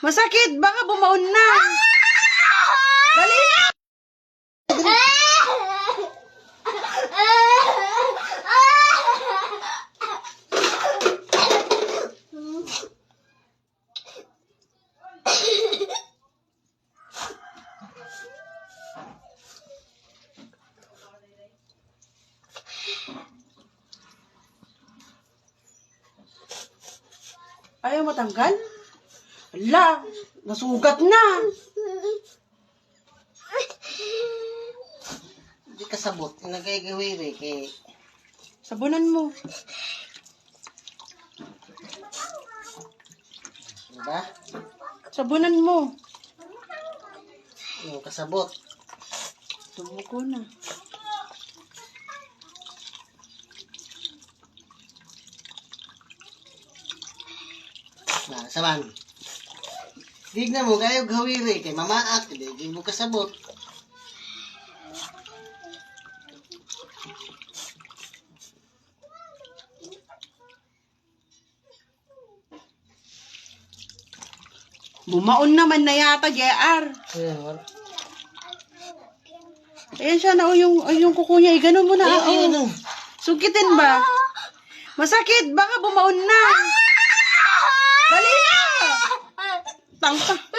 Masakit, baka bumaon na. Dali na! Ayaw matanggal? Ala, nasugat na. Hindi kasabot. Nagagawiri kay... Sabunan mo. Diba? Sabunan mo. Yung kasabot. Tumuko na. Na, saman. Tignan mo, kayo gawiri kay mamaak. Hindi mo kasabot. Bumaon naman na yata, JR. Ayan, Ayan siya na, yung kuko niya. Ganun mo na. Ayan. Sugitin ba? Masakit, baka bumaon na. Dali na! Tangka.